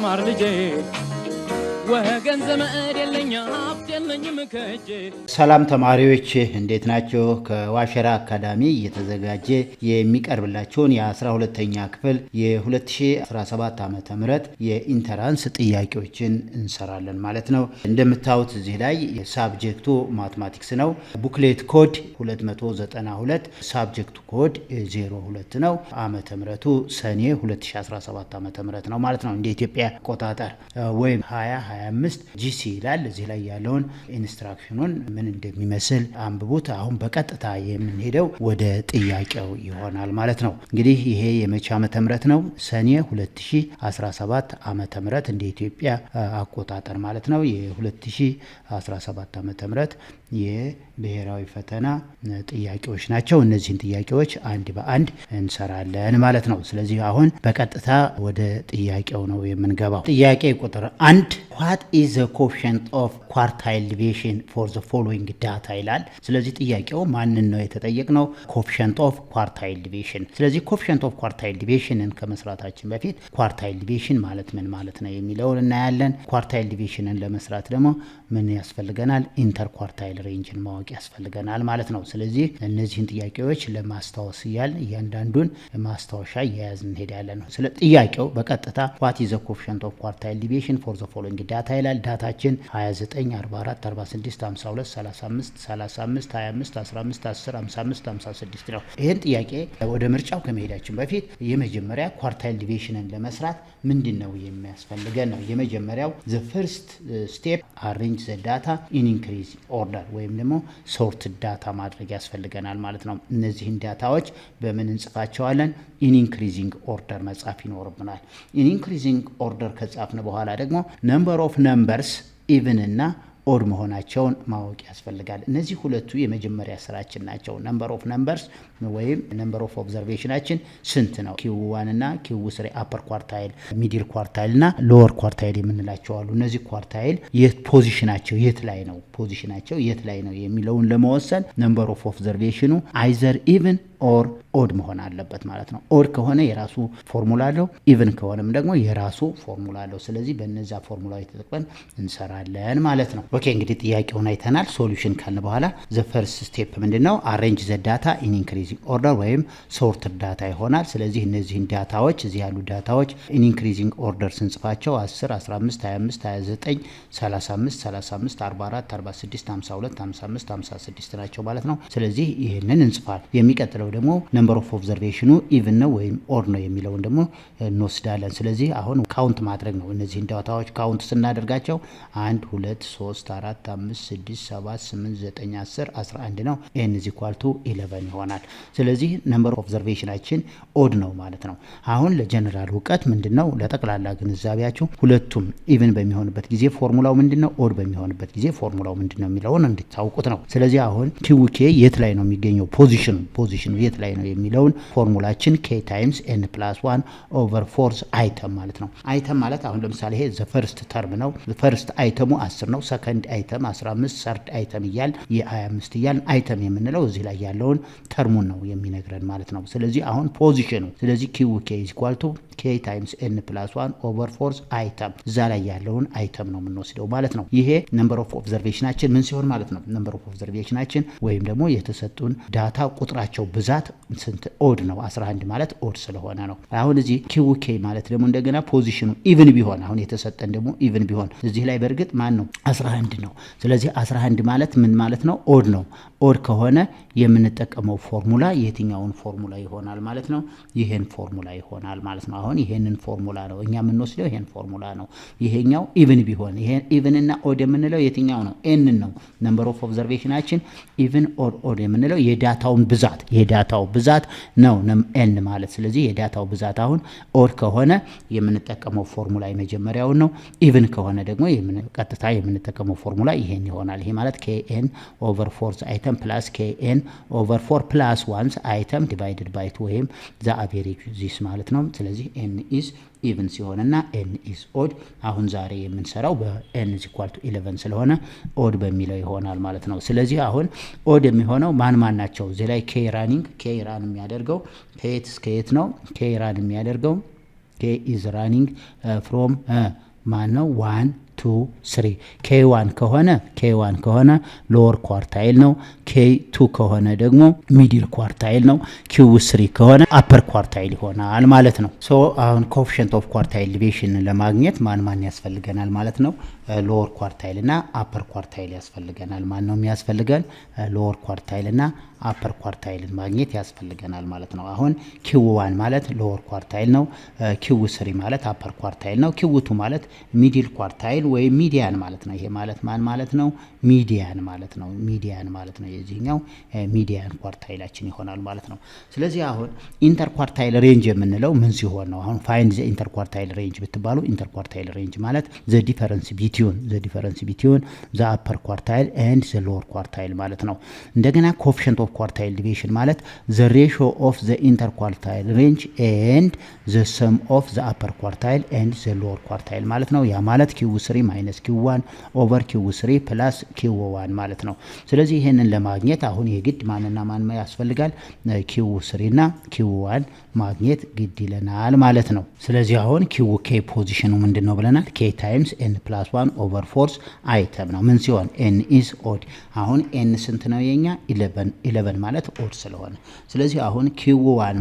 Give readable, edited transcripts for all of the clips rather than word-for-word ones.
ተማር ልጄ ወገን ዘመድ የለኝ ሀብት የለኝም ከእጄ። ሰላም ተማሪዎች እንዴት ናቸው? ከዋሸራ አካዳሚ እየተዘጋጀ የሚቀርብላችሁን የ12ኛ ክፍል የ2017 ዓመተ ምህረት የኢንተራንስ ጥያቄዎችን እንሰራለን ማለት ነው። እንደምታዩት እዚህ ላይ ሳብጀክቱ ማትማቲክስ ነው። ቡክሌት ኮድ 292 ሳብጀክቱ ኮድ 02 ነው። ዓመተ ምህረቱ ሰኔ 2017 ዓመተ ምህረት ነው ማለት ነው እንደ ኢትዮጵያ አቆጣጠር ወይም 2025 ጂሲ ይላል። እዚህ ላይ ያለውን ኢንስትራክሽኑን ምን እንደሚመስል አንብቡት። አሁን በቀጥታ የምንሄደው ወደ ጥያቄው ይሆናል ማለት ነው። እንግዲህ ይሄ የመቼ ዓመተ ምህረት ነው? ሰኔ 2017 ዓመተ ምህረት እንደ ኢትዮጵያ አቆጣጠር ማለት ነው። የ2017 ዓመተ ምህረት የብሔራዊ ፈተና ጥያቄዎች ናቸው። እነዚህን ጥያቄዎች አንድ በአንድ እንሰራለን ማለት ነው። ስለዚህ አሁን በቀጥታ ወደ ጥያቄው ነው የምንገባው። ጥያቄ ቁጥር 1 what is the coefficient of quartile deviation for the following data ይላል። ስለዚህ ጥያቄው ማንን ነው የተጠየቅነው? coefficient of quartile deviation። ስለዚህ coefficient of quartile deviationን ከመስራታችን በፊት quartile deviation ማለት ምን ማለት ነው የሚለውን እናያለን። quartile deviationን ለመስራት ደግሞ ምን ያስፈልገናል? ኢንተርኳርታይል ሬንጅን ማወቅ ያስፈልገናል ማለት ነው። ስለዚህ እነዚህን ጥያቄዎች ለማስታወስ እያንዳንዱን ማስታወሻ እየያዝን እንሄዳለን። ስለ ጥያቄው በቀጥታ what is the coefficient of quartile deviation for the following data ይላል። ዳታችን 29 44 46 52 35 35 25 15 10 55 56 ነው። ይህን ጥያቄ ወደ ምርጫው ከመሄዳችን በፊት የመጀመሪያ ኳርታይል ዲቪዥንን ለመስራት ምንድነው የሚያስፈልገን ነው። የመጀመሪያው the first step arrange the data in increase order ወይም ደግሞ sorted data ማድረግ ያስፈልገናል ማለት ነው። እነዚህን ዳታዎች በምን እንጽፋቸዋለን? in increasing order መጻፍ ይኖርብናል። in increasing order ከጻፍን በኋላ ደግሞ number of numbers even እና ኦድ መሆናቸውን ማወቅ ያስፈልጋል። እነዚህ ሁለቱ የመጀመሪያ ስራችን ናቸው። ነምበር ኦፍ ነምበርስ ወይም ነምበር ኦፍ ኦብዘርቬሽናችን ስንት ነው? ኪው1 እና ኪው3 አፐር ኳርታይል፣ ሚድል ኳርታይል እና ሎወር ኳርታይል የምንላቸው አሉ። እነዚህ ኳርታይል ፖዚሽናቸው የት ላይ ነው? ፖዚሽናቸው የት ላይ ነው የሚለውን ለመወሰን ነምበር ኦፍ ኦብዘርቬሽኑ አይዘር ኢቭን ኦር ኦድ መሆን አለበት ማለት ነው። ኦድ ከሆነ የራሱ ፎርሙላ አለው፣ ኢቭን ከሆነም ደግሞ የራሱ ፎርሙላ አለው። ስለዚህ በእነዛ ፎርሙላዎች ተጠቅመን እንሰራለን ማለት ነው። ኦኬ እንግዲህ ጥያቄውን አይተናል። ሶሉሽን ካልን በኋላ ዘ ፈርስት ስቴፕ ምንድነው? አሬንጅ ዘ ዳታ ኢን ኢንክሪዚንግ ኦርደር ወይም ሶርትድ ዳታ ይሆናል። ስለዚህ እነዚህን ዳታዎች እዚህ ያሉ ዳታዎች ኢን ኢንክሪዚንግ ኦርደር ስንጽፋቸው 10 15 25 29 35 35 44 46 52 55 56 ናቸው ማለት ነው። ስለዚህ ይህንን እንጽፋል። የሚቀጥለው ደግሞ ነምበር ኦፍ ኦብዘርቬሽኑ ኢቭን ነው ወይም ኦድ ነው የሚለውን ደግሞ እንወስዳለን። ስለዚህ አሁን ካውንት ማድረግ ነው። እነዚህን ዳታዎች ካውንት ስናደርጋቸው 1 2 3 4 5 6 7 8 9 10 11 ነው። n is equal to 11 ይሆናል። ስለዚህ ነምበር ኦፍ ኦብዘርቬሽናችን ኦድ ነው ማለት ነው። አሁን ለጀነራል እውቀት ምንድነው ለጠቅላላ ግንዛቤያችሁ ሁለቱም ኢቭን በሚሆንበት ጊዜ ፎርሙላው ምንድነው፣ ኦድ በሚሆንበት ጊዜ ፎርሙላው ምንድነው የሚለውን እንድታውቁት ነው። ስለዚህ አሁን ኪውኬ የት ላይ ነው የሚገኘው? ፖዚሽኑ የት ላይ ነው የሚለውን ፎርሙላችን k times n plus 1 over 4 አይተም ማለት ነው። አይተም ማለት አሁን ለምሳሌ ይሄ the first term ነው። the first አይተሙ 10 ነው። second አይተም 15፣ third አይተም እያል የ25 እያል አይተም የምንለው እዚህ ላይ ያለውን ተርሙን ነው የሚነግረን ማለት ነው። ስለዚህ አሁን ፖዚሽኑ ስለዚህ qk is equal to k times n plus 1 over 4 አይተም እዛ ላይ ያለውን አይተም ነው የምንወስደው ማለት ነው። ይሄ ነምበር ኦፍ ኦብዘርቬሽናችን ምን ሲሆን ማለት ነው? ነምበር ኦፍ ኦብዘርቬሽናችን ወይም ደግሞ የተሰጡን ዳታ ቁጥራቸው ብዛት ስንት? ኦድ ነው። 11 ማለት ኦድ ስለሆነ ነው። አሁን እዚህ ኪውኬ ማለት ደግሞ እንደገና ፖዚሽኑ ኢቭን ቢሆን አሁን የተሰጠን ደግሞ ኢቭን ቢሆን እዚህ ላይ በእርግጥ ማን ነው? 11 ነው። ስለዚህ 11 ማለት ምን ማለት ነው? ኦድ ነው። ኦድ ከሆነ የምንጠቀመው ፎርሙላ የትኛውን ፎርሙላ ይሆናል ማለት ነው? ይሄን ፎርሙላ ይሆናል ማለት ነው። አሁን ይሄንን ፎርሙላ ነው እኛ የምንወስደው፣ ይሄን ፎርሙላ ነው። ይሄኛው ኢቭን ቢሆን ይሄ ኢቭን እና ኦድ የምንለው የትኛው ነው? ኤን ነው። ነምበር ኦፍ ኦብዘርቬሽናችን ኢቭን ኦድ የምንለው የዳታውን ብዛት ነው ኤን ማለት። ስለዚህ የዳታው ብዛት አሁን ኦድ ከሆነ የምንጠቀመው ፎርሙላ የመጀመሪያውን ነው። ኢቭን ከሆነ ደግሞ ቀጥታ የምንጠቀመው ፎርሙላ ይሄን ይሆናል። ይሄ ማለት kn over 4 item plus kn over 4 plus 1 item divided by 2 ወይም the average this ማለት ነው። ስለዚህ n is ኢቭን ሲሆንና n is odd አሁን ዛሬ የምንሰራው በn is equal to 11 ስለሆነ odd በሚለው ይሆናል ማለት ነው። ስለዚህ አሁን odd የሚሆነው ማን ናቸው? እዚህ ላይ k ራን የሚያደርገው ከየት እስከ የት ነው? k ራን የሚያደርገው ኬ ኢዝ ራኒንግ ፍሮም ማን ነው 1 2 3 ኬ1 ከሆነ ሎወር ኳርታይል ነው። ኬ2 ከሆነ ደግሞ ሚድል ኳርታይል ነው። ኪው3 ከሆነ አፐር ኳርታይል ይሆናል ማለት ነው። ሶ አሁን ኮኤፊሽንት ኦፍ ኳርታይል ዲቪዬሽን ለማግኘት ማን ያስፈልገናል ማለት ነው? ሎወር ኳርታይል እና አፐር ኳርታይል ያስፈልገናል። ማን ነው የሚያስፈልገን? ሎወር ኳርታይል እና አፐር ኳርታይልን ማግኘት ያስፈልገናል ማለት ነው። አሁን ኪው1 ማለት ሎወር ኳርታይል ነው። ኪው3 ማለት አፐር ኳርታይል ነው። ኪው2 ማለት ሚድል ኳርታይል ወይም ሚዲያን ማለት ነው። ይሄ ማለት ማን ማለት ነው? ሚዲያን ማለት ነው። ሚዲያን ማለት ነው። የዚህኛው ሚዲያን ኳርታይላችን ይሆናል ማለት ነው። ስለዚህ አሁን ኢንተር ኳርታይል ሬንጅ የምንለው ምን ሲሆን ነው? አሁን ፋይንድ ዘ ኢንተር ኳርታይል ሬንጅ ብትባሉ ኢንተር ኳርታይል ሬንጅ ማለት ዘ ዲፈረንስ ቢትዊን ዘ አፐር ኳርታይል ኤንድ ዘ ሎወር ኳርታይል ማለት ነው። እንደገና ኮኤፊሽንት ኦፍ ኳርታይል ዲቪዬሽን ማለት ዘ ሬሽዮ ኦፍ ዘ ኢንተር ኳርታይል ሬንጅ ኤንድ ዘ ሰም ኦፍ ዘ አፐር ኳርታይል ኤንድ ዘ ሎወር ኳርታይል ማለት ነው። ያ ማለት ኪው3 ማይነስ ኪው1 ኦቨር ኪው3 ፕላስ ኪው1 ማለት ነው። ስለዚህ ይሄንን ለማግኘት አሁን የግድ ማንና ማን ያስፈልጋል? ኪው3 እና ኪው1 ማግኘት ግድ ይለናል ማለት ነው። ስለዚህ አሁን ኪው ኬ ፖዚሽኑ ምንድነው ብለናል? ኬ ታይምስ ኤን ፕላስ 1 ኦቨር ፎርስ አይተም ነው። ምን ሲሆን ኤን ኢዝ ኦድ። አሁን ኤን ስንት ነው የኛ? 11 ማለት ኦድ ስለሆነ ስለዚህ አሁን ኪው1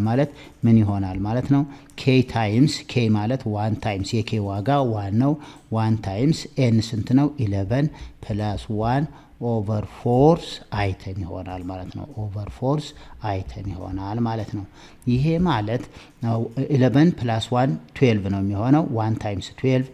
ማለት ምን ይሆናል ማለት ነው? ኬ ታይምስ ኬ ማለት 1 ታይምስ የኬ ዋጋ 1 ነው። 1 ታይምስ ኤን ስንት ነው? 11 ፕላስ 1 ኦቨር ፎርስ አይተም ይሆናል ማለት ነው። ኦቨር ፎርስ አይተም ይሆናል ማለት ነው። ይሄ ማለት 11 ፕላስ 1 12 ነው የሚሆነው። 1 ታይምስ 12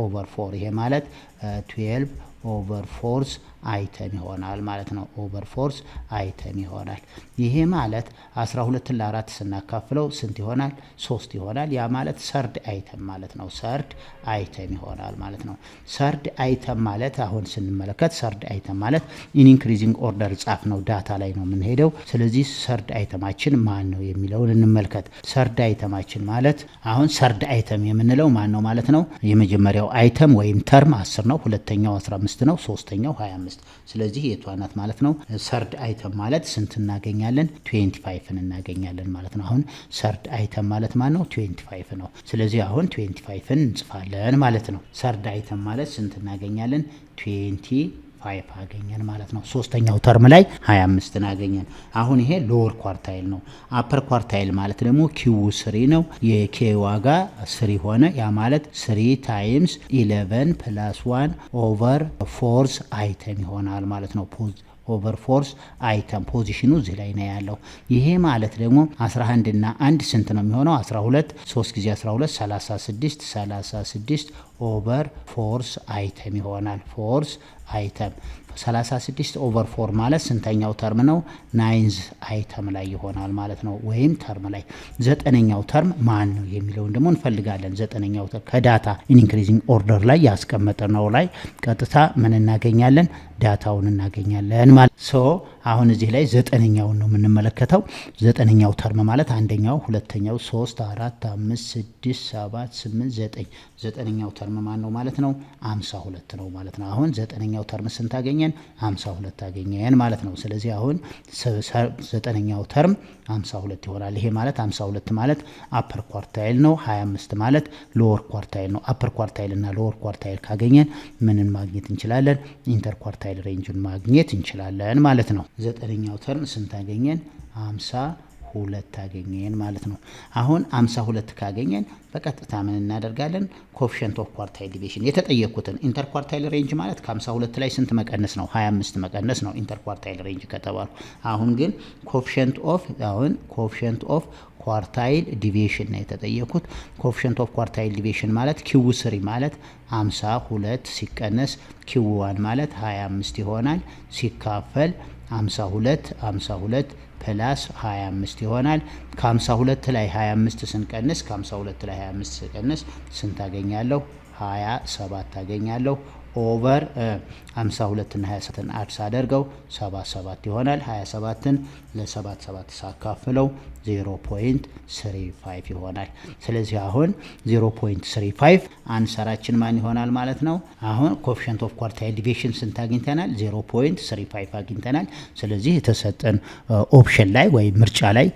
ኦቨር 4 ይሄ ማለት 12 ኦቨር ፎርስ አይተም ይሆናል ማለት ነው። ኦቨር ፎርስ አይተም ይሆናል። ይሄ ማለት 12ን ለ4 ስናካፍለው ስንት ይሆናል? 3 ይሆናል። ያ ማለት ሰርድ አይተም ማለት ነው። ሰርድ አይተም ይሆናል ማለት ነው። ሰርድ አይተም ማለት አሁን ስንመለከት ሰርድ አይተም ማለት ኢን ኢንክሪዚንግ ኦርደር ጻፍ ነው። ዳታ ላይ ነው የምንሄደው። ስለዚህ ሰርድ አይተማችን ማን ነው የሚለውን እንመልከት። ሰርድ አይተማችን ማለት አሁን ሰርድ አይተም የምንለው ማን ነው ማለት ነው? የመጀመሪያው አይተም ወይም ተርም 10 ነው። ሁለተኛው 15 ነው። ሶስተኛው 25። ስለዚህ የቷናት ማለት ነው? ሰርድ አይተም ማለት ስንት እናገኛለን? 25ን እናገኛለን ማለት ነው። አሁን ሰርድ አይተም ማለት ማን ነው? 25 ነው። ስለዚህ አሁን 25ን እንጽፋለን ማለት ነው። ሰርድ አይተም ማለት ስንት እናገኛለን? 25 አገኘን ማለት ነው። ሶስተኛው ተርም ላይ 25ን አገኘን። አሁን ይሄ ሎወር ኳርታይል ነው። አፐር ኳርታይል ማለት ደግሞ ኪው3 ነው። የኬ ዋጋ 3 ሆነ። ያ ማለት 3 ታይምስ 11 ፕላስ 1 ኦቨር ፎርስ አይተም ይሆናል ማለት ነው። ኦቨር ፎርስ አይተም ፖዚሽኑ እዚህ ላይ ነው ያለው። ይሄ ማለት ደግሞ 11 እና 1 ስንት ነው የሚሆነው? 12 3 ጊዜ 12 36 ኦቨር ፎርስ አይተም ይሆናል። ፎርስ አይተም 36 ኦቨር 4 ማለት ስንተኛው ተርም ነው? 9th አይተም ላይ ይሆናል ማለት ነው። ወይም ተርም ላይ 9ኛው ተርም ማን ነው የሚለውን ደግሞ እንፈልጋለን። 9ኛው ተርም ከዳታ ኢንክሪዚንግ ኦርደር ላይ ያስቀመጥነው ላይ ቀጥታ ምን እናገኛለን? ዳታውን እናገኛለን ማለት አሁን እዚህ ላይ 9ኛውን ነው የምንመለከተው። 9ኛው ተርም ማለት አንደኛው፣ ሁለተኛው፣ 3 4 5 6 7 8 9 9ኛው ተርም ማን ነው ማለት ነው? 52 ነው ማለት ነው። አሁን 9ኛው ተርም ስንት አገኘን? 52 አገኘን ማለት ነው። ስለዚህ አሁን 9ኛው ተርም 52 ይሆናል። ይሄ ማለት 52 ማለት አፐር ኳርታይል ነው። 25 ማለት ሎወር ኳርታይል ነው። አፐር ኳርታይል እና ሎወር ኳርታይል ካገኘን ምንን ማግኘት እንችላለን? ኢንተር ኳርታይል ሬንጅን ማግኘት እንችላለን ማለት ነው። 9ኛው ተርም ስንት አገኘን? 52 አገኘን ማለት ነው። አሁን 52 ካገኘን በቀጥታ ምን እናደርጋለን? ኮኤፊሽንት ኦፍ ኳርታይል ዲቪዬሽን የተጠየቁትን ኢንተር ኳርታይል ሬንጅ ማለት ከ52 ላይ ስንት መቀነስ ነው? 25 መቀነስ ነው ኢንተር ኳርታይል ሬንጅ ከተባሉ። አሁን ግን ኮኤፊሽንት ኦፍ ኳርታይል ዲቪዬሽን ነው የተጠየቁት። ኮኤፊሽንት ኦፍ ኳርታይል ዲቪዬሽን ማለት ኪው3 ማለት 52 ሲቀነስ ኪው1 ማለት 25 ይሆናል። ሲካፈል 52 ፕላስ 25 ይሆናል። ከ52 ላይ 25 ስንቀንስ ስንት አገኛለሁ? 27 አገኛለሁ። ኦቨር 52 እና 27 አድስ አደርገው 77 ይሆናል። 27ን ለ77 ሳካፍለው 0.35 ይሆናል። ስለዚህ አሁን 0.35 አንሰራችን ማን ይሆናል ማለት ነው? አሁን ኮኤፊሽንት ኦፍ ኳርታይል ዲቪዬሽን ስንት አግኝተናል? 0.35 አግኝተናል። ስለዚህ የተሰጠን ኦፕሽን ላይ ወይም ምርጫ ላይ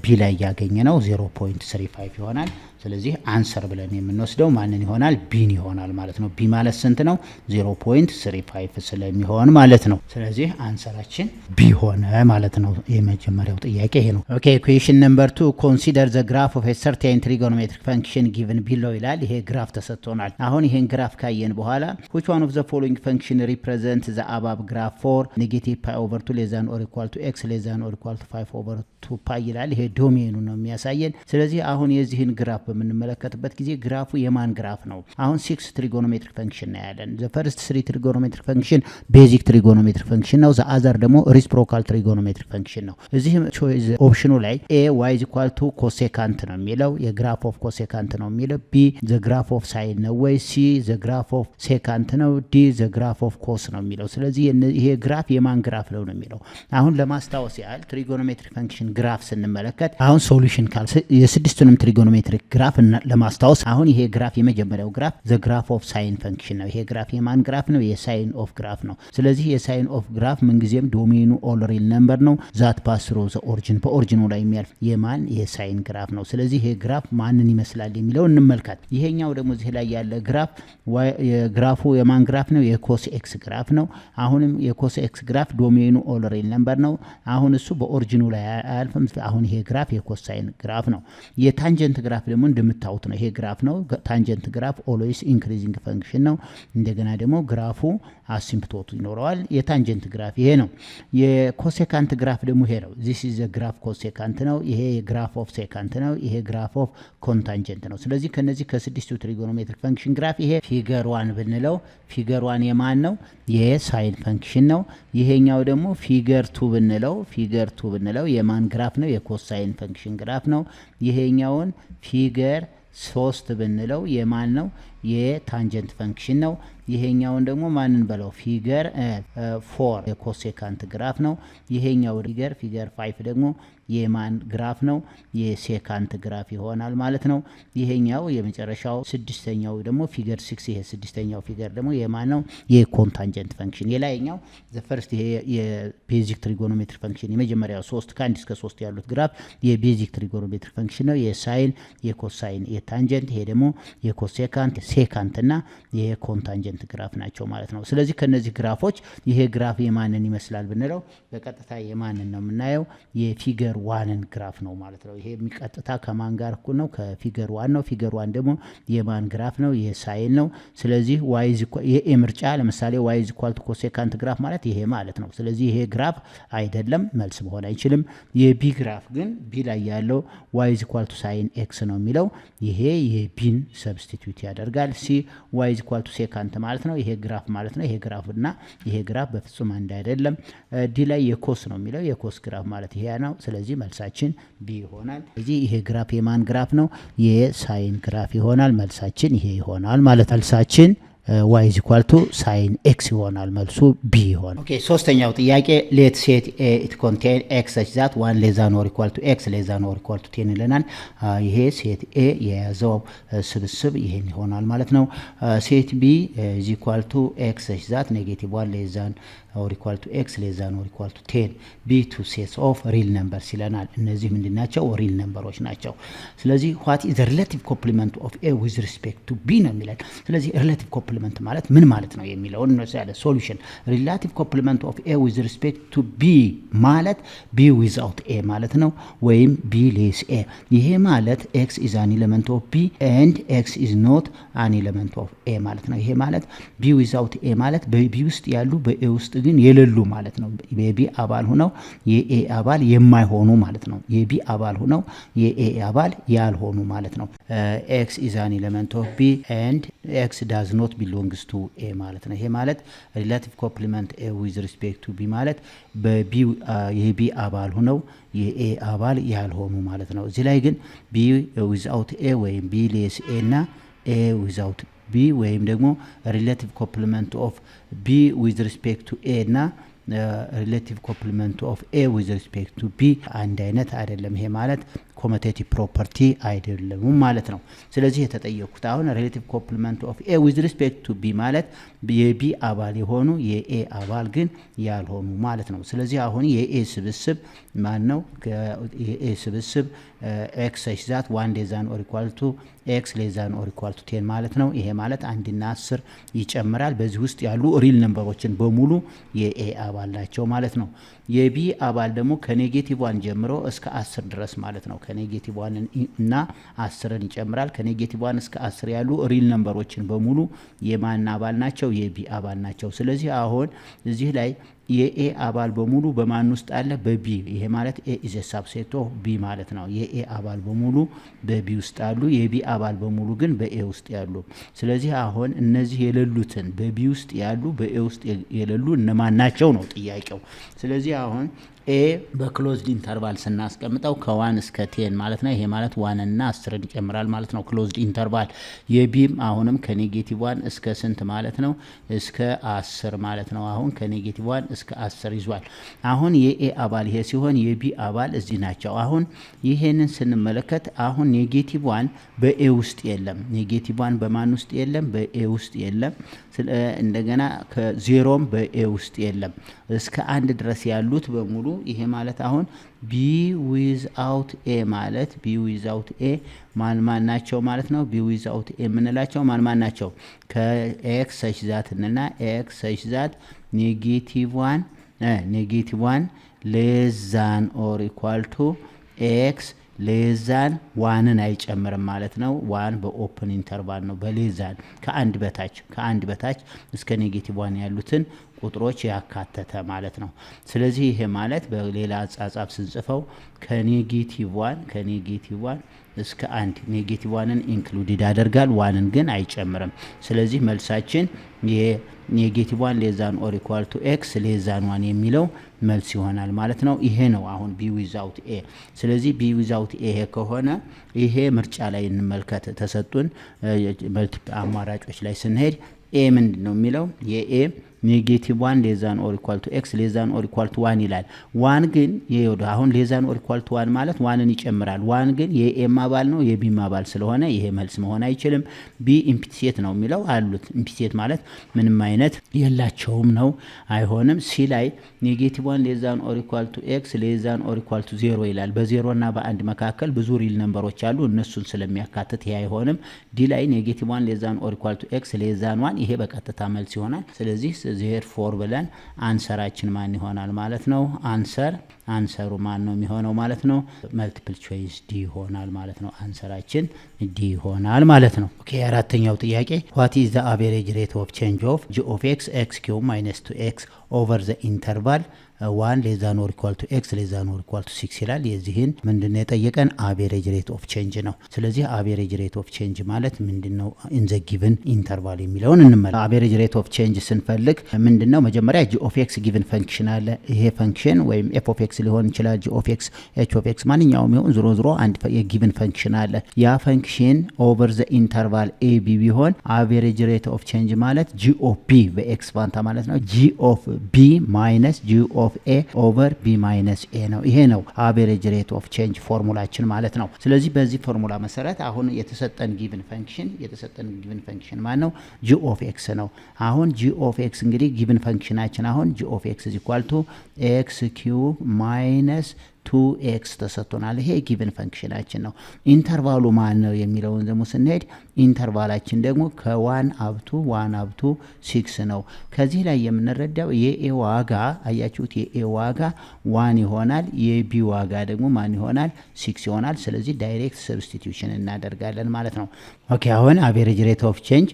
ቢ ላይ ያገኘ ነው 0.35 ይሆናል። ስለዚህ አንሰር ብለን የምንወስደው ማንን ይሆናል? ቢን ይሆናል ማለት ነው። ቢ ማለት ስንት ነው? 0.35 ስለሚሆን ማለት ነው። ስለዚህ አንሰራችን ቢ ሆነ ማለት ነው። የመጀመሪያው ጥያቄ ይሄ ነው። ኦኬ ኢኩዌሽን ነምበር 2 ኮንሲደር ዘ ግራፍ ኦፍ ኤ ሰርቴን ትሪጎኖሜትሪክ ፈንክሽን ጊቭን ቢሎ ይላል። ይሄ ግራፍ ተሰጥቶናል። አሁን ይሄን ግራፍ ካየን በኋላ which one of the following function represent the above graph for negative pi over 2 less than or equal to x less than or equal to 5 over 2 pi ይላል። ይሄ ዶሜኑ ነው የሚያሳየን። ስለዚህ አሁን የዚህን ግራፍ በምንመለከትበት ጊዜ ግራፉ የማን ግራፍ ነው? አሁን 6 ትሪጎኖሜትሪክ ፈንክሽን ነው ያለን። the first 3 ትሪጎኖሜትሪክ ፈንክሽን ቤዚክ ትሪጎኖሜትሪክ ፈንክሽን ነው። the other ደግሞ ሪሲፕሮካል ትሪጎኖሜትሪክ ፈንክሽን ነው። እዚህ ቾይስ ኦፕሽኑ ላይ a y is equal to ኮሴካንት ነው የሚለው የግራፍ ኦፍ ኮሴካንት ነው የሚለው b the graph of sin ነው ወይ c the graph of ሴካንት ነው d the graph of cos ነው የሚለው። ስለዚህ ይሄ ግራፍ የማን ግራፍ ነው የሚለው አሁን ለማስታወስ ያህል ትሪጎኖሜትሪክ ፈንክሽን ግራፍ ስንመለከት አሁን ሶሉሽን ካል የስድስቱንም ትሪጎኖሜትሪክ ግራፍ ለማስታወስ አሁን ይሄ ግራፍ የመጀመሪያው ግራፍ ዘ ግራፍ ኦፍ ሳይን ፈንክሽን ነው። ይሄ ግራፍ የማን ግራፍ ነው? የሳይን ኦፍ ግራፍ ነው። ስለዚህ የሳይን ኦፍ ግራፍ ምንጊዜም ዶሜኑ ኦል ሪል ነምበር ነው። ዛት ፓስ ትሩ ዘ ኦሪጂን በኦሪጂኑ ላይ የሚያልፍ የማን የሳይን ግራፍ ነው። ስለዚህ ይሄ ግራፍ ማንን ይመስላል የሚለው እንመልከት። ይሄኛው ደግሞ እዚህ ላይ ያለ ግራፍ የግራፉ የማን ግራፍ ነው? የኮስ ኤክስ ግራፍ ነው። አሁንም የኮስ ኤክስ ግራፍ ዶሜኑ ኦል ሪል ነምበር ነው። አሁን እሱ በኦሪጂኑ ላይ አያልፍም። አሁን ይሄ ግራፍ የኮስ ሳይን ግራፍ ነው። የታንጀንት ግራፍ ደግሞ እንደምታዩት ነው። ይሄ ግራፍ ነው። ታንጀንት ግራፍ ኦልዌይስ ኢንክሪዚንግ ፈንክሽን ነው። እንደገና ደግሞ ግራፉ አሲምፕቶቱ ይኖረዋል። የታንጀንት ግራፍ ይሄ ነው። የኮሴካንት ግራፍ ደግሞ ይሄ ነው። ዚስ ኢዝ ዘ ግራፍ ኮሴካንት ነው። ይሄ ግራፍ ኦፍ ሴካንት ነው። ይሄ ግራፍ ኦፍ ኮንታንጀንት ነው። ስለዚህ ከነዚህ ከስድስቱ ትሪጎኖሜትሪክ ፈንክሽን ግራፍ ይሄ ፊገር 1 ብንለው ፊገር 1 የማን ነው? የሳይን ፈንክሽን ነው። ይሄኛው ደግሞ ፊገር 2 ብንለው የማን ግራፍ ነው? የኮሳይን ፈንክሽን ግራፍ ነው። ይሄኛውን ፊገር 3 ብንለው የማን ነው? የታንጀንት ፈንክሽን ነው። ይሄኛውን ደግሞ ማንን በለው? ፊገር 4 የኮሴካንት ግራፍ ነው። ይሄኛው ፊገር 5 ደግሞ የማን ግራፍ ነው? የሴካንት ግራፍ ይሆናል ማለት ነው። ይሄኛው የመጨረሻው ስድስተኛው ደግሞ ፊገር 6 ይሄ ስድስተኛው ፊገር ደግሞ የማን ነው? የኮንታንጀንት ፈንክሽን። የላይኛው ዘ ፈርስት ይሄ የቤዚክ ትሪጎኖሜትሪክ ፈንክሽን የመጀመሪያው 3 ከ1 እስከ 3 ያሉት ግራፍ የቤዚክ ትሪጎኖሜትሪክ ፈንክሽን ነው። የሳይን፣ የኮሳይን፣ የታንጀንት ይሄ ደግሞ የኮሴካንት፣ ሴካንት እና የኮንታንጀንት ግራፍ ናቸው ማለት ነው። ስለዚህ ከነዚህ ግራፎች ይሄ ግራፍ የማንን ይመስላል ብንለው በቀጥታ የማንን ነው የምናየው? የፊገር 1ን ግራፍ ነው ማለት ነው። ይሄ የሚቀጥታ ከማን ጋር እኩል ነው? ከፊገር 1 ነው። ፊገር 1 ደግሞ የማን ግራፍ ነው? የሳይን ነው። ስለዚህ ይሄ ምርጫ ለምሳሌ y is equal to ኮሴካንት ግራፍ ማለት ይሄ ማለት ነው። ስለዚህ ይሄ ግራፍ አይደለም፣ መልስ መሆን አይችልም። የቢ ግራፍ ግን ቢ ላይ ያለው y is equal to sin x ነው የሚለው ይሄ የቢን ሰብስቲቲዩት ያደርጋል። ሲ y is equal to ሴካንት ማለት ነው። ይሄ ግራፍ ማለት ነው። ይሄ ግራፍ እና ይሄ ግራፍ በፍጹም አንድ አይደለም። ዲ ላይ የኮስ ነው የሚለው የኮስ ግራፍ ማለት ይሄ ነው። ስለዚህ መልሳችን ቢ ይሆናል። ስለዚህ ይሄ ግራፍ የማን ግራፍ ነው? የሳይን ግራፍ ይሆናል። መልሳችን ይሄ ይሆናል ማለት መልሳችን y is equal to sin x ይሆናል። መልሱ ቢ ይሆናል። ኦኬ ሶስተኛው ጥያቄ let set a it contain x such that 1 less than or equal to x less than or equal to 10 ይለናል። ይሄ ሴት a የያዘው ስብስብ ይሄን ይሆናል ማለት ነው። ሴት b is equal to x such that negative 1 less than or equal to x less than or equal to 10 b two sets of real numbers ይለናል። እነዚህ ምንድናቸው? ሪል ነምበሮች ናቸው። ስለዚህ what is the relative complement of a with respect to b ነው የሚለን። ስለዚህ relative complement ማለት ምን ማለት ነው የሚለውን እንወስዳለን። ሶሉሽን relative complement of a with respect to b ማለት b without a ማለት ነው፣ ወይም b less a። ይሄ ማለት x is an element of b and x is not an element of a ማለት ነው። ይሄ ማለት b without a ማለት በb ውስጥ ያሉ በa ውስጥ ግን የሌሉ ማለት ነው። የቢ አባል ሆነው የኤ አባል የማይሆኑ ማለት ነው። የቢ አባል ሆነው የኤ አባል ያልሆኑ ማለት ነው። ኤክስ ኢዝ አን ኤሌመንት ኦፍ ቢ ኤንድ ኤክስ ዳዝ ኖት ቢሎንግስ ቱ ኤ ማለት ነው። ይሄ ማለት ሪላቲቭ ኮምፕሊመንት ኤ ዊዝ ሪስፔክት ቱ ቢ ማለት በቢ የቢ አባል ሆነው የኤ አባል ያልሆኑ ማለት ነው። እዚህ ላይ ግን ቢ ዊዝአውት ኤ ወይም ቢ ሌስ ኤ እና ኤ ዊዝአውት ቢ ወይም ደግሞ ሪሌቲቭ ኮምፕሊመንት ኦፍ ቢ ዊዝ ሪስፔክት ቱ ኤ እና ሪሌቲቭ ኮምፕሊመንት ኦፍ ኤ ዊዝ ሪስፔክት ቱ ቢ አንድ አይነት አይደለም። ይሄ ማለት ኮሙቴቲቭ ፕሮፐርቲ አይደለም ማለት ነው። ስለዚህ የተጠየቁት አሁን ሪሌቲቭ ኮምፕሊመንት ኦፍ ኤ ዊዝ ሪስፔክት ቱ ቢ ማለት የቢ አባል የሆኑ የኤ አባል ግን ያልሆኑ ማለት ነው። ስለዚህ አሁን የኤ ስብስብ ማን ነው? የኤ ስብስብ ኤክስ ሰች ዛት 1 ሌዛን ኦር ኢኳል ቱ ኤክስ ሌዛን ኦር ኢኳል ቱ 10 ማለት ነው። ይሄ ማለት 1 እና 10 ይጨምራል። በዚህ ውስጥ ያሉ ሪል ነምበሮችን በሙሉ የኤ አባል ናቸው ማለት ነው። የቢ አባል ደግሞ ከኔጌቲቭ 1 ጀምሮ እስከ 10 ድረስ ማለት ነው። ከኔጌቲቭ 1 እና 10ን ይጨምራል። ከኔጌቲቭ 1 እስከ 10 ያሉ ሪል ነምበሮችን በሙሉ የማን አባል ናቸው? የቢ አባል ናቸው። ስለዚህ አሁን እዚህ ላይ የኤ አባል በሙሉ በማን ውስጥ አለ? በቢ። ይሄ ማለት ኤ ኢዝ ኤ ሳብሴት ኦፍ ቢ ማለት ነው። የኤ አባል በሙሉ በቢ ውስጥ አሉ፣ የቢ አባል በሙሉ ግን በኤ ውስጥ ያሉ። ስለዚህ አሁን እነዚህ የሌሉትን በቢ ውስጥ ያሉ በኤ ውስጥ የሌሉ እነማን ናቸው ነው ጥያቄው። ስለዚህ አሁን ኤ በክሎዝድ ኢንተርቫል ስናስቀምጠው ከ1 እስከ 10 ማለት ነው። ይሄ ማለት 1 እና 10ን ይጨምራል ማለት ነው ክሎዝድ ኢንተርቫል። የቢም አሁንም ከኔጌቲቭ 1 እስከ ስንት ማለት ነው? እስከ 10 ማለት ነው። አሁን ከኔጌቲቭ 1 እስከ 10 ይዟል። አሁን የኤ አባል ይሄ ሲሆን የቢ አባል እዚህ ናቸው። አሁን ይሄንን ስንመለከት አሁን ኔጌቲቭ 1 በኤ ውስጥ የለም። ኔጌቲቭ 1 በማን ውስጥ የለም? በኤ ውስጥ የለም። እንደገና ከዜሮም በኤ ውስጥ የለም። እስከ 1 ድረስ ያሉት በሙሉ ይሄ ማለት አሁን ቢ ዊዝ አውት ኤ ማለት ቢ ዊዝ አውት ኤ ማን ናቸው ማለት ነው? ቢ ዊዝ አውት ኤ የምንላቸው ማን ናቸው? ከኤክስ ሰች ዛት እና ኤክስ ሰች ዛት ኔጌቲቭ 1 ሌዛን ኦር ኢኳል ቱ ኤክስ ሌዛን 1ን አይጨምርም ማለት ነው። 1 በኦፕን ኢንተርቫል ነው። በሌዛን ከአንድ በታች እስከ ኔጌቲቭ 1 ያሉትን ቁጥሮች ያካተተ ማለት ነው። ስለዚህ ይሄ ማለት በሌላ አጻጻፍ ስንጽፈው ከኔጌቲቭ 1 እስከ 1 ኔጌቲቭ 1ን ኢንክሉዲድ ያደርጋል፣ 1ን ግን አይጨምርም። ስለዚህ መልሳችን የኔጌቲቭ 1 ሌዛን ኦር ኢኳል ቱ ኤክስ ሌዛን 1 የሚለው መልስ ይሆናል ማለት ነው። ይሄ ነው አሁን ቢ ዊዛውት ኤ። ስለዚህ ቢ ዊዛውት ኤ ከሆነ ይሄ ምርጫ ላይ እንመልከት። ተሰጡን መልቲፕል አማራጮች ላይ ስንሄድ ኤ ምንድን ነው የሚለው? የኤ ኔጌቲቭ 1 ሌዛን ኦር ኢኳል ቱ ኤክስ ሌዛን ኦር ኢኳል ቱ 1 ይላል። 1 ግን ይሄው አሁን ሌዛን ኦር ኢኳል ቱ 1 ማለት 1ን ይጨምራል። 1 ግን የኤም አባል ነው የቢም አባል ስለሆነ ይሄ መልስ መሆን አይችልም። ቢ ኢምፕሊሲት ነው የሚለው አሉት። ኢምፕሊሲት ማለት ምንም አይነት የላቸውም ነው፣ አይሆንም። ሲ ላይ ኔጌቲቭ 1 ሌዛን ኦር ኢኳል ቱ ኤክስ ሌዛን ኦር ኢኳል ቱ 0 ይላል። በ0 እና በ1 መካከል ብዙ ሪል ነምበሮች አሉ፣ እነሱን ስለሚያካትት ይሄ አይሆንም። ዲ ላይ ኔጌቲቭ 1 ሌዛን ኦር ኢኳል ቱ ኤክስ ሌዛን 1 ይሄ በቀጥታ መልስ ይሆናል። ስለዚህ ዜርፎር ብለን አንሰራችን ማን ይሆናል ማለት ነው? አንሰሩ ማን ነው የሚሆነው ማለት ነው? መልቲፕል ቾይስ ዲ ይሆናል ማለት ነው። አንሰራችን ዲ ይሆናል ማለት ነው። ኦኬ፣ አራተኛው ጥያቄ what is the average rate of change of g of x x cube minus 2x over the interval 1 ሌዛን ኦር ኢኳል ቱ ኤክስ ሌዛን ኦር ኢኳል ቱ 6 ይላል። የዚህን ምንድነው የጠየቀን? አቬሬጅ ሬት ኦፍ ቼንጅ ነው። ስለዚህ አቬሬጅ ሬት ኦፍ ቼንጅ ማለት ምንድነው? ኢን ዘ ጊቭን ኢንተርቫል የሚለውን እንመለከት። አቬሬጅ ሬት ኦፍ ቼንጅ ስንፈልግ ምንድነው? መጀመሪያ ጂ ኦፍ ኤክስ ጊቭን ፈንክሽን አለ። ይሄ ፈንክሽን ወይም ኤፍ ኦፍ ኤክስ ሊሆን ይችላል፣ ጂ ኦፍ ኤክስ፣ ኤች ኦፍ ኤክስ ማንኛውም ይሁን ዞሮ አንድ የጊቭን ፈንክሽን አለ። ያ ፈንክሽን ኦቨር ዘ ኢንተርቫል ኤ ቢ ቢሆን አቬሬጅ ሬት ኦፍ ቼንጅ ማለት ጂ ኦፍ ቢ በኤክስ ፋንታ ማለት ነው። ጂ ኦፍ ቢ ማይነስ ጂ ኦፍ ኤ ኦቨር ቢ ማይነስ ኤ ነው። ይሄ ነው አቬሬጅ ሬት ኦፍ ቼንጅ ፎርሙላችን ማለት ነው። ስለዚህ በዚህ ፎርሙላ መሰረት አሁን የተሰጠን ጊቭን ፈንክሽን ማን ነው? ጂ ኦፍ ኤክስ ነው። አሁን ጂ ኦፍ ኤክስ እንግዲህ ጊቭን ፈንክሽናችን አሁን ጂ ኦፍ ኤክስ ኢዝ ኢኳል ቱ ኤክስ ኪዩብ ማይነስ 2x ተሰጥቶናል። ይሄ ጊቭን ፈንክሽናችን ነው። ኢንተርቫሉ ማን ነው የሚለውን ደግሞ ስንሄድ ኢንተርቫላችን ደግሞ ከ1 አብቱ 6 ነው። ከዚህ ላይ የምንረዳው የኤ ዋጋ አያችሁት፣ የኤ ዋጋ 1 ይሆናል፣ የቢ ዋጋ ደግሞ ማን ይሆናል? 6 ይሆናል። ስለዚህ ዳይሬክት ሰብስቲቲዩሽን እናደርጋለን ማለት ነው። ኦኬ፣ አሁን አቬሬጅ ሬት ኦፍ ቼንጅ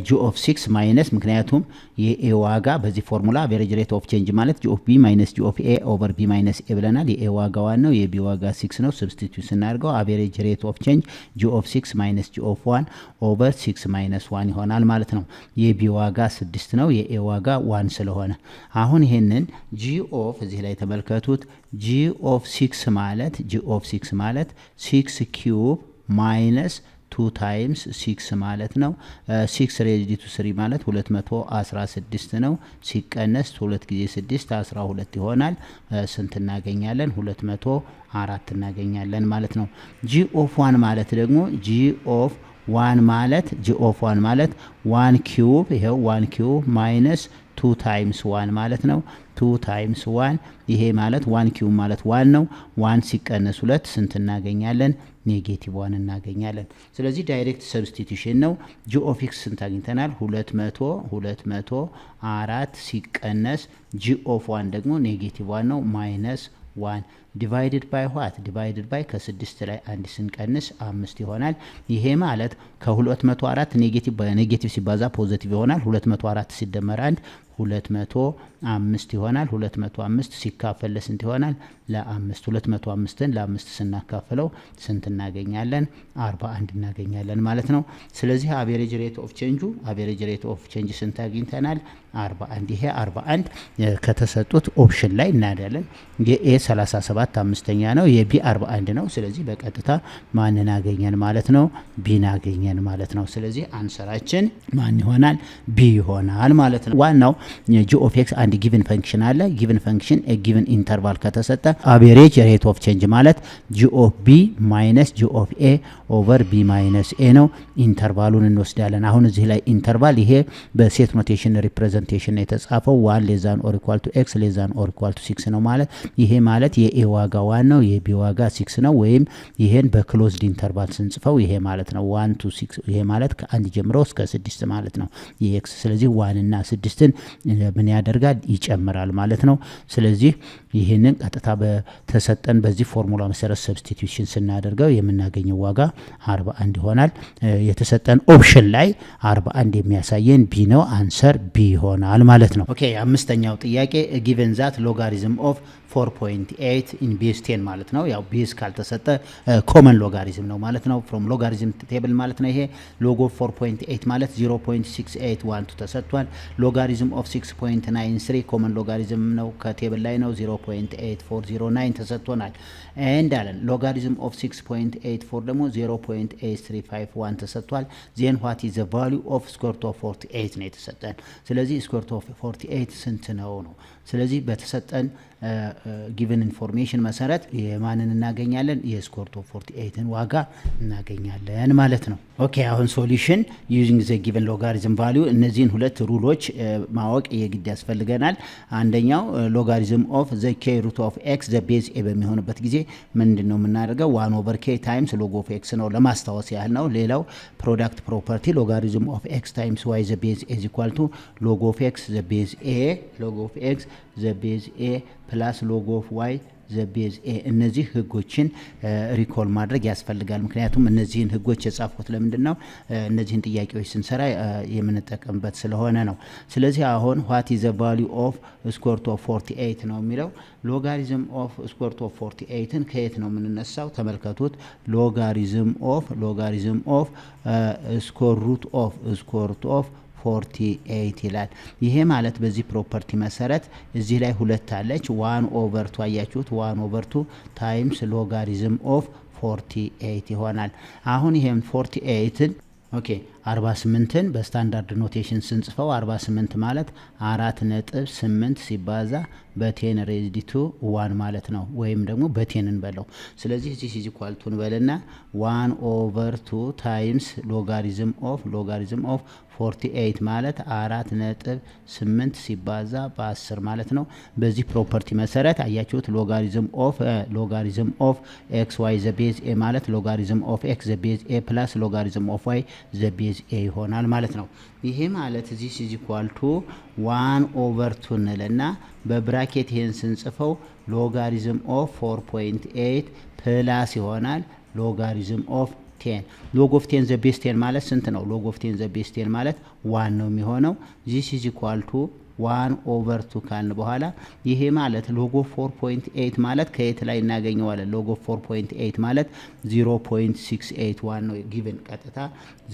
ጂ ኦፍ 6 ማይነስ፣ ምክንያቱም የኤ ዋጋ በዚህ ፎርሙላ አቬሬጅ ሬት ኦፍ ቼንጅ ማለት ጂ ኦፍ ቢ ማይነስ ጂ ኦፍ ኤ ኦቨር ቢ ማይነስ ኤ ብለናል። የኤ ዋጋ 1 ነው፣ የቢ ዋጋ 6 ነው። ሰብስቲቲዩት ስናደርገው አቬሬጅ ሬት ኦፍ ቼንጅ ጂ ኦፍ 6 ማይነስ ጂ ኦፍ 1 ኦቨር 6 ማይነስ 1 ይሆናል ማለት ነው። የቢ ዋጋ 6 ነው፣ የኤ ዋጋ 1 ስለሆነ አሁን ይሄንን ጂ ኦፍ እዚህ ላይ ተመልከቱት። ጂ ኦፍ 6 ማለት 6 ኪዩብ ማይነስ 2 ታይምስ 6 ማለት ነው። 6 ሬዝድ ቱ 3 ማለት 216 ነው። ሲቀነስ 2 ጊዜ 6 12 ይሆናል። ስንት እናገኛለን? 204 እናገኛለን ማለት ነው። ጂ ኦፍ 1 ማለት ደግሞ ጂ ኦፍ 1 ማለት 1 ኪዩብ ይሄው 1 ኪዩብ ማይነስ 2 ታይምስ 1 ማለት ነው። 2 ታይምስ 1 ይሄ ማለት 1 ኪዩብ ማለት 1 ነው። 1 ሲቀነስ 2 ስንት እናገኛለን? ኔጌቲቭ 1 እናገኛለን። ስለዚህ ዳይሬክት ሰብስቲቱሽን ነው። ጂ ኦፍ ኤክስ ስንት አግኝተናል? 204 ሲቀነስ ጂ ኦፍ 1 ደግሞ ኔጌቲቭ 1 ነው ማይነስ 1 ዲቫይድድ ባይ ዋት? ዲቫይድድ ባይ ከ6 ላይ 1 ስንቀንስ 5 ይሆናል። ይሄ ማለት ከ204 ኔጌቲቭ ሲባዛ ፖዚቲቭ ይሆናል። 204 ሲደመር 1 205 ይሆናል። 205 ሲካፈል ለስንት ይሆናል? ለ5 205ን ለ5 ስናካፍለው ስንት እናገኛለን? 41 እናገኛለን ማለት ነው። ስለዚህ አቬሬጅ ሬት ኦፍ ቼንጅ ስንት አግኝተናል? 41። ይሄ 41 ከተሰጡት ኦፕሽን ላይ እናያለን። የኤ 37 አምስተኛ ነው፣ የቢ 41 ነው። ስለዚህ በቀጥታ ማንን አገኘን ማለት ነው? ቢን አገኘን ማለት ነው። ስለዚህ አንሰራችን ማን ይሆናል? ቢ ይሆናል ማለት ነው። ዋናው ጂ ኦፍ ኤክስ አንድ ጊቭን ፈንክሽን አለ። ጊቭን ፈንክሽን ጊቭን ኢንተርቫል ከተሰጠ አቬሬጅ ሬት ኦፍ ቼንጅ ማለት ጂ ኦፍ ቢ ማይነስ ጂ ኦፍ ኤ ኦቨር ቢ ማይነስ ኤ ነው። ኢንተርቫሉን እንወስዳለን። አሁን እዚህ ላይ ኢንተርቫል ይሄ በሴት ኖቴሽን ሪፕሬዘንቴሽን የተጻፈው 1 ሌዛን ኦር ኢኳል ቱ ኤክስ ሌዛን ኦር ኢኳል ቱ 6 ነው ማለት ይሄ ማለት የኤ ዋጋ 1 ነው፣ የቢ ዋጋ 6 ነው። ወይም ይሄን በክሎዝድ ኢንተርቫል ስንጽፈው ይሄ ማለት ነው 1 to 6 ይሄ ማለት ከ1 ጀምሮ እስከ 6 ማለት ነው የኤክስ። ስለዚህ 1 እና 6ን ምን ያደርጋል? ይጨምራል ማለት ነው። ስለዚህ ይህንን ቀጥታ በተሰጠን በዚህ ፎርሙላ መሰረት ሰብስቲቱሽን ስናደርገው የምናገኘው ዋጋ 41 ይሆናል። የተሰጠን ኦፕሽን ላይ 41 የሚያሳየን ቢ ነው። አንሰር ቢ ይሆናል ማለት ነው። ኦኬ አምስተኛው ጥያቄ ጊቨን ዛት ሎጋሪዝም ኦፍ 4.8 ኢን ቤዝ 10 ማለት ነው። ያው ቤዝ ካልተሰጠ ኮመን ሎጋሪዝም ነው ማለት ነው። ፍሮም ሎጋሪዝም ቴብል ማለት ነው። ይሄ ሎግ ኦፍ 4.8 ማለት 0.6812 ተሰጥቷል። ሎጋሪዝም ኦፍ 6.93 ኮመን ሎጋሪዝም ነው፣ ከቴብል ላይ ነው። 0.8409 ተሰጥቶናል። ኤንድ አለን ሎጋሪዝም ኦፍ 6.84 ደግሞ 0.8351 ተሰጥቷል። ዜን ዋት ኢዝ ዘ ቫልዩ ኦፍ ስኩዌር ሩት ኦፍ 48 ነው የተሰጠን። ስለዚህ ስኩዌር ሩት ኦፍ 48 ስንት ነው? ስለዚህ በተሰጠን ጊቨን ኢንፎርሜሽን መሰረት የማንን እናገኛለን? የስኩዌር ሩት ኦፍ 48ን ዋጋ እናገኛለን ማለት ነው። ኦኬ አሁን ሶሉሽን ዩዚንግ ዘ ጊቨን ሎጋሪዝም ቫልዩ እነዚህን ሁለት ሩሎች ማወቅ የግድ ያስፈልገናል። አንደኛው ሎጋሪዝም ኦፍ ዘ ኬ ሩት ኦፍ ኤክስ ዘ ቤዝ ኤ በሚሆንበት ጊዜ ምንድነው የምናደርገው? 1 ኦቨር ኬ ታይምስ ሎግ ኦፍ ኤክስ ነው፣ ለማስታወስ ያህል ነው። ሌላው ፕሮዳክት ፕሮፐርቲ ሎጋሪዝም ኦፍ ኤክስ ታይምስ ዋይ ዘ ቤዝ ኤ ኢዝ ኢኳል ቱ ሎግ ኦፍ ኤክስ ዘ ቤዝ ኤ ዘ ቤዝ ኤ ፕላስ ሎግ ኦፍ ዋይ ዘ ቤዝ ኤ። እነዚህ ህጎችን ሪኮል ማድረግ ያስፈልጋል። ምክንያቱም እነዚህን ህጎች የጻፍኩት ለምንድን ነው? እነዚህን ጥያቄዎች ስንሰራ የምንጠቀምበት ስለሆነ ነው። ስለዚህ አሁን ዋት ኢዝ ዘ ቫልዩ ኦፍ ስኩዌር ሩት ኦፍ 48 ነው የሚለው። ሎጋሪዝም ኦፍ ስኩዌር ሩት ኦፍ 48ን ከየት ነው የምንነሳው? ተመልከቱት። ሎጋሪዝም ኦፍ ስኩዌር ሩት ኦፍ 48 ይላል። ይሄ ማለት በዚህ ፕሮፐርቲ መሰረት እዚህ ላይ ሁለት አለች 1 ኦቨር 2 አያችሁት 1 ኦቨር 2 ታይምስ ሎጋሪዝም ኦፍ 48 ይሆናል። አሁን ይሄን 48ን ኦኬ 48ን በስታንዳርድ ኖቴሽን ስንጽፈው 48 ማለት 4.8 ሲባዛ በ10 ሬዝድ ቱ 1 ማለት ነው። ወይም ደግሞ በ10 እንበለው። ስለዚህ እዚህ ኢዝ ኢኳል ቱ እንበልና 1 ኦቨር 2 ታይምስ ሎጋሪዝም ኦፍ 48 ማለት 4.8 ሲባዛ በ10 ማለት ነው። በዚህ ፕሮፐርቲ መሰረት አያችሁት ሎጋሪዝም ኦፍ ኤክስ ዋይ ዘ ቤዝ ኤ ማለት ሎጋሪዝም ኦፍ ኤክስ ዘ ቤዝ ኤ ፕላስ ሎጋሪዝም ኦፍ ዋይ ዘ ቤዝ ኤ ይሆናል ማለት ነው። ይሄ ማለት እዚህ ኢዝ ኢኳል ቱ 1 ኦቨር 2 እንልና በብራኬት ይሄን ስንጽፈው ሎጋሪዝም ኦፍ 4.8 ፕላስ ይሆናል ሎጋሪዝም ኦፍ 10 ሎግ ኦፍ 10 ዘ ቤዝ 10 ማለት ስንት ነው? ሎግ ኦፍ 10 ዘ ቤዝ 10 ማለት 1 ነው የሚሆነው። ዚስ ኢዝ ኢኳል ቱ 1 ኦቨር 2 ካልን በኋላ ይሄ ማለት ሎግ ኦፍ 4.8 ማለት ከየት ላይ እናገኘዋለን? ሎግ ኦፍ 4.8 ማለት 0.681 ነው ጊቭን ቀጥታ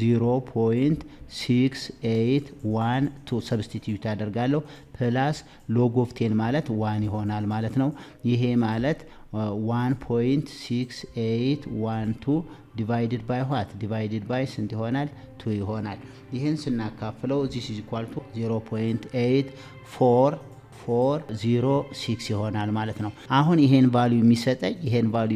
0.681 ሰብስቲቲዩት አደርጋለሁ ፕላስ ሎግ ኦፍ 10 ማለት 1 ይሆናል ማለት ነው። ይሄ ማለት 1.6812 ዲቫይድድ ባይ ዋት ዲቫይድድ ባይ ስንት ይሆናል? 2 ይሆናል። ይህን ስናካፍለው this is equal to 0.8446 ይሆናል ማለት ነው። አሁን ይሄን ቫልዩ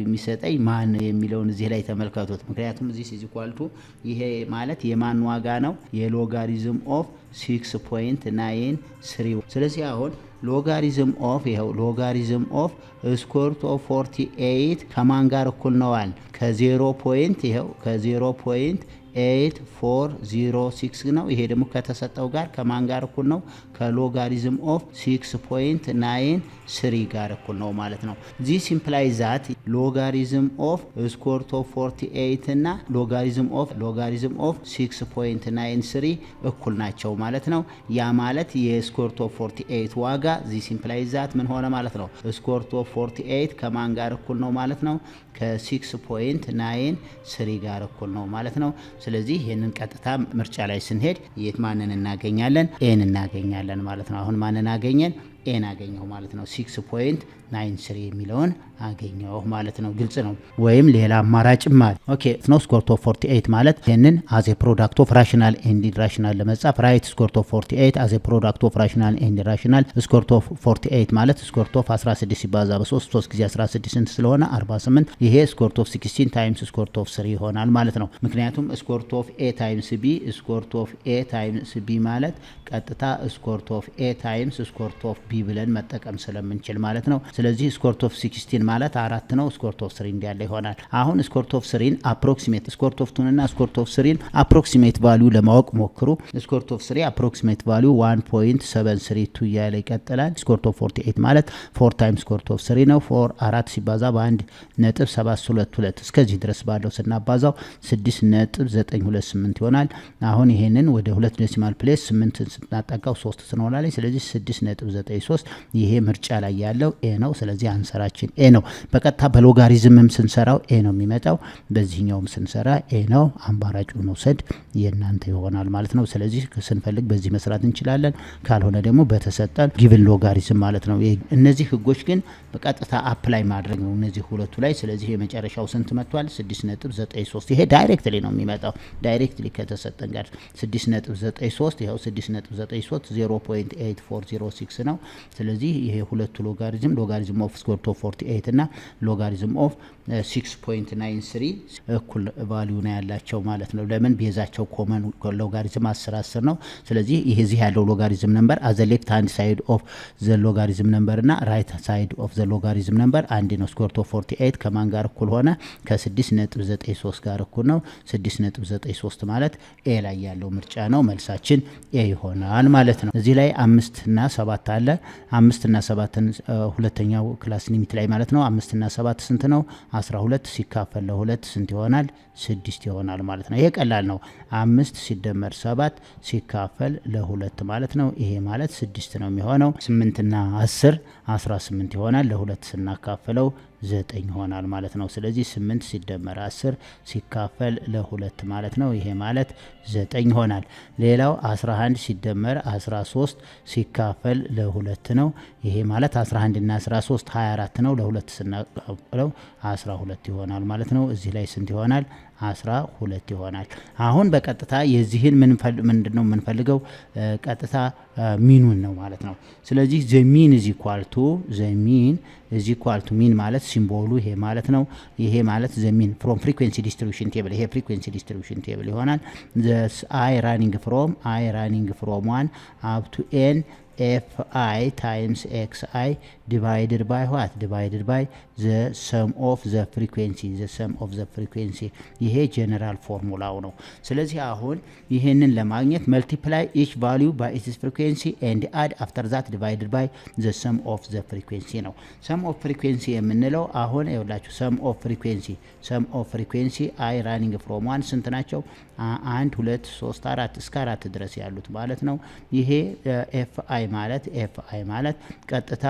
የሚሰጠኝ ማን የሚለውን እዚህ ላይ ተመልከቱት። ምክንያቱም this is equal to ይሄ ማለት የማን ዋጋ ነው? የሎጋሪዝም ኦፍ 6.93። ስለዚህ አሁን ሎጋሪዝም ኦፍ ይሄው ሎጋሪዝም ኦፍ ስኩዌር ሩት ኦፍ 48 ከማን ጋር እኩል ነዋል? ከ0.8406 ነው። ይሄ ደግሞ ከተሰጠው ጋር ከማን ጋር እኩል ነው? ከሎጋሪዝም ኦፍ 6.93 ጋር እኩል ነው ማለት ነው። ዚስ ኢምፕላይዝ ዛት ሎጋሪዝም ኦፍ ስኩዌር ሩት ኦፍ 48 እና ሎጋሪዝም ኦፍ 6.93 እኩል ናቸው ማለት ነው። ያ ማለት የስኩዌር ሩት ኦፍ 48 ዋጋ ዚስ ኢምፕላይዝ ዛት ምን ሆነ ማለት ነው? ስኩዌር ሩት ኦፍ 48 ከማን ጋር እኩል ነው ማለት ነው? ከ6.93 ጋር እኩል ነው ማለት ነው። ስለዚህ ይህንን ቀጥታ ምርጫ ላይ ስንሄድ የት ማንን እናገኛለን? ኤን እናገኛለን ማለት ነው። አሁን ማንን አገኘን? ኤን አገኘው ማለት ነው። 6.93 የሚለውን አገኘው ማለት ነው። ግልጽ ነው። ወይም ሌላ አማራጭም አለ። ኦኬ ነው ስኩዌር ሩት ኦፍ 48 ማለት ይሄንን አዝ ኤ ፕሮዳክት ኦፍ ራሽናል ኤንድ ኢራሽናል ለመጻፍ ራይት ስኩዌር ሩት ኦፍ 48 አዝ ኤ ፕሮዳክት ኦፍ ራሽናል ኤንድ ኢራሽናል ስኩዌር ሩት ኦፍ 48 ማለት ስኩዌር ሩት ኦፍ 16 ሲባዛ በ3 3 ጊዜ 16 ስንት ስለሆነ 48 ይሄ ስኩዌር ሩት ኦፍ 16 ታይምስ ስኩዌር ሩት ኦፍ 3 ይሆናል ማለት ነው። ምክንያቱም ስኩዌር ሩት ኦፍ ኤ ታይምስ ቢ ማለት ቀጥታ ስኩዌር ሩት ኦፍ ኤ ታይምስ ስኩዌር ሩት ኦፍ ቢ ብለን መጠቀም ስለምንችል ማለት ነው። ስለዚህ ስኩዌር ሩት ኦፍ 16 ማለት 4 ነው። ስኩዌር ሩት ኦፍ 3 እንዲያለ ይሆናል። አሁን ስኩዌር ሩት ኦፍ 3ን አፕሮክሲሜት ስኩዌር ሩት ኦፍ 2 እና ስኩዌር ሩት ኦፍ 3ን አፕሮክሲሜት ቫልዩ ለማወቅ ሞክሩ። ስኩዌር ሩት ኦፍ 3 አፕሮክሲሜት ቫልዩ 1.732 እያለ ይቀጥላል። ስኩዌር ሩት ኦፍ 48 ማለት 4 ታይምስ ስኩዌር ሩት ኦፍ 3 ነው። 4 ሲባዛ በ1.722 እስከዚህ ድረስ ባለው ስናባዛው 6.928 ይሆናል። አሁን ይሄንን ወደ 2 ዴሲማል ፕሌስ 8 ስናጠቃው 3 ትሆናለች። ስለዚህ 6.93 ይሄ ምርጫ ላይ ያለው ኤ ነው። ስለዚህ አንሰራችን ኤ ነው። በቀጥታ በሎጋሪዝምም ስንሰራው ኤ ነው የሚመጣው፣ በዚህኛውም ስንሰራ ኤ ነው። አማራጩን መውሰድ የእናንተ ይሆናል ማለት ነው። ስለዚህ ስንፈልግ በዚህ መስራት እንችላለን፣ ካልሆነ ደግሞ በተሰጠን ጊቭን ሎጋሪዝም ማለት ነው። እነዚህ ህጎች ግን በቀጥታ አፕላይ ማድረግ ነው እነዚህ ሁለቱ ላይ። ስለዚህ የመጨረሻው ስንት መጥቷል? 6.93 ይሄ ዳይሬክትሊ ነው የሚመጣው። ዳይሬክትሊ ከተሰጠን ጋር 6.93 ይሄው 6.93 0.8406 ነው። ስለዚህ ይሄ ሁለቱ ሎጋሪዝም ኦፍ ስኩዌር ሩት ኦፍ 48 እና ሎጋሪዝም ኦፍ 6.93 እኩል ቫልዩ ነው ያላቸው ማለት ነው። ለምን? ቤዛቸው ኮመን ሎጋሪዝም 10 ነው። ስለዚህ ይሄ እዚህ ያለው ሎጋሪዝም ነምበር አዘ ሌፍት ሃንድ ሳይድ ኦፍ ዘ ሎጋሪዝም ነምበር እና ራይት ሳይድ ኦፍ ዘ ሎጋሪዝም ነምበር አንድ ነው። ስኩዌር ሩት ኦፍ 48 ከማን ጋር እኩል ሆነ? ከ6.93 ጋር እኩል ነው። 6.93 ማለት ኤ ላይ ያለው ምርጫ ነው። መልሳችን ኤ ይሆናል ማለት ነው። እዚህ ላይ 5 እና 7 አለ። 5 እና 7ን ሁለተኛው ክላስ ሊሚት ላይ ማለት ነው። 5 እና 7 ስንት ነው? 12 ሲካፈል ለ2 ስንት ይሆናል? 6 ይሆናል ማለት ነው። ይሄ ቀላል ነው። 5 ሲደመር 7 ሲካፈል ለ2 ማለት ነው። ይሄ ማለት 6 ነው የሚሆነው። 8 እና 10 18 ይሆናል። ለ2 ስናካፍለው 9 ይሆናል ማለት ነው። ስለዚህ 8 ሲደመር 10 ሲካፈል ለ2 ማለት ነው። ይሄ ማለት 9 ይሆናል። ሌላው 11 ሲደመር 13 ሲካፈል ለ2 ነው። ይሄ ማለት 11 እና 13 24 ነው። ለ2 ስናካፍለው 12 ይሆናል ማለት ነው። እዚህ ላይ ስንት ይሆናል? 12 ይሆናል። አሁን በቀጥታ የዚህን ምንድነው የምንፈልገው? ቀጥታ ሚኑን ነው ማለት ነው። ስለዚህ ዘሚን ኢዝ ኢኳል ቱ ሚን ማለት ሲምቦሉ ይሄ ማለት ነው። ይሄ ማለት ዘሚን ፍሮም ፍሪኩዌንሲ ዲስትሪቢዩሽን ቴብል፣ ይሄ ፍሪኩዌንሲ ዲስትሪቢዩሽን ቴብል ይሆናል። አይ ራኒንግ ፍሮም 1 አፕ ቱ ኤን ኤፍ አይ ታይምስ ኤክስ አይ ዲቫይድድ ባይ ዋት ዲቫይድድ ባይ ዘ ሰም ኦፍ ዘ ፍሪኩዌንሲ ይሄ ጀነራል ፎርሙላው ነው። ስለዚህ አሁን ይሄንን ለማግኘት መልቲፕላይ ኢች ቫልዩ ባይ ኢትስ ፍሪኩዌንሲ ኤንድ አድ አፍተር ዛት ዲቫይድድ ባይ ዘ ሰም ኦፍ ዘ ፍሪኩዌንሲ ነው። ሰም ኦፍ ፍሪኩዌንሲ የምንለው አሁን ይኸውላችሁ ሰም ኦፍ ፍሪኩዌንሲ አይ ራኒንግ ፍሮም 1 ስንት ናቸው? 1 2 3 4 እስከ 4 ድረስ ያሉት ማለት ነው። ይሄ ኤፍ አይ ማለት ኤፍአይ ማለት ቀጥታ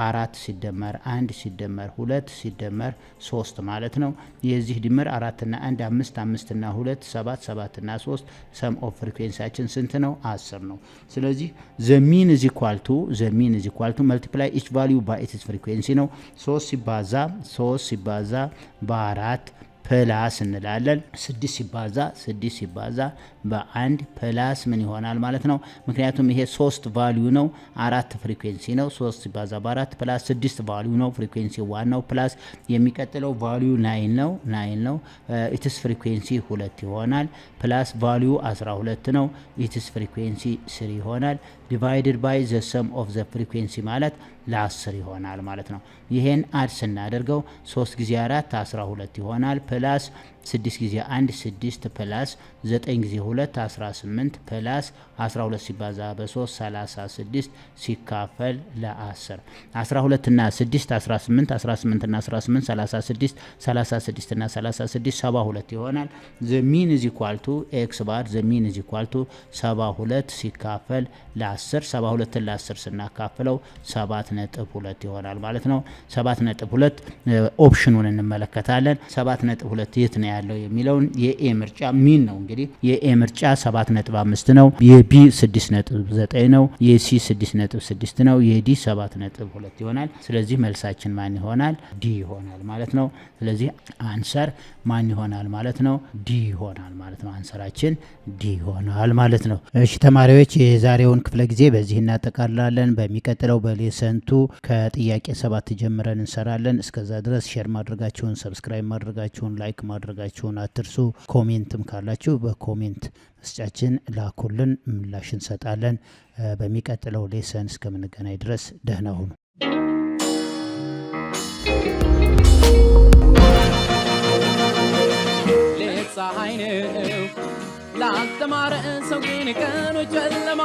4 ሲደመር 1 ሲደመር 2 ሲደመር 3 ማለት ነው። የዚህ ድምር 4 እና 1 5 5 እና 2 7 7 እና 3 ሰም ኦፍ ፍሪኩዌንሲያችን ስንት ነው? 10 ነው። ስለዚህ the mean is equal to multiply each value by its frequency ነው። 3 ሲባዛ በ4 ፕላስ እንላለን 6 ሲባዛ በ1 ፕላስ ምን ይሆናል ማለት ነው። ምክንያቱም ይሄ 3 ቫልዩ ነው 4 ፍሪኩዌንሲ ነው። 3 ሲባዛ በ4 ፕላስ 6 ቫልዩ ነው ፍሪኩዌንሲ 1 ነው። ፕላስ የሚቀጥለው ቫልዩ 9 ነው ኢትስ ፍሪኩዌንሲ 2 ይሆናል። ፕላስ ቫልዩ 12 ነው ኢትስ ፍሪኩዌንሲ 3 ይሆናል። ዲቫይድድ ባይ ዘ ሰም ኦፍ ዘ ፍሪኩዌንሲ ማለት ለ10 ይሆናል ማለት ነው። ይሄን አድ ስናደርገው 3 ጊዜ 4 12 ይሆናል። ፕላስ 6 ጊዜ 1 6 ፕላስ 9 ጊዜ 2 18 ፕላስ 12 ሲባዛ በ3 36 ሲካፈል ለ10 12 እና 6 18 18 እና 18 36 36 እና 36 72 ይሆናል። the mean is equal to x bar the mean is equal to 72 ሲካፈል ለ10 72 ለ10 ስናካፍለው 7.2 ይሆናል ማለት ነው። 7.2 ኦፕሽኑን እንመለከታለን። 7.2 የት ነው ያለው የሚለውን የኤ ምርጫ ሚን ነው። እንግዲህ የኤ ምርጫ 7.5 ነው። የቢ 6.9 ነው። የሲ 6.6 ነው። የዲ 7.2 ይሆናል። ስለዚህ መልሳችን ማን ይሆናል? ዲ ይሆናል ማለት ነው። ስለዚህ አንሰር ማን ይሆናል ማለት ነው? ዲ ይሆናል ማለት ነው። አንሰራችን ዲ ይሆናል ማለት ነው። እሺ ተማሪዎች የዛሬውን ክፍለ ጊዜ በዚህ እናጠቃልላለን። በሚቀጥለው በሌሰንቱ ከጥያቄ 7 ጀምረን እንሰራለን። እስከዛ ድረስ ሼር ማድረጋችሁን፣ ሰብስክራይብ ማድረጋችሁን፣ ላይክ ማድረጋችሁን አትርሱ። ኮሜንትም ካላችሁ በኮሜንት መስጫችን ላኩልን፣ ምላሽ እንሰጣለን። በሚቀጥለው ሌሰን እስከምንገናኝ ድረስ ደህና ሁኑ። ፀሐይ ነው ላስተማረ ሰው ግን ቀኑ ጨለማ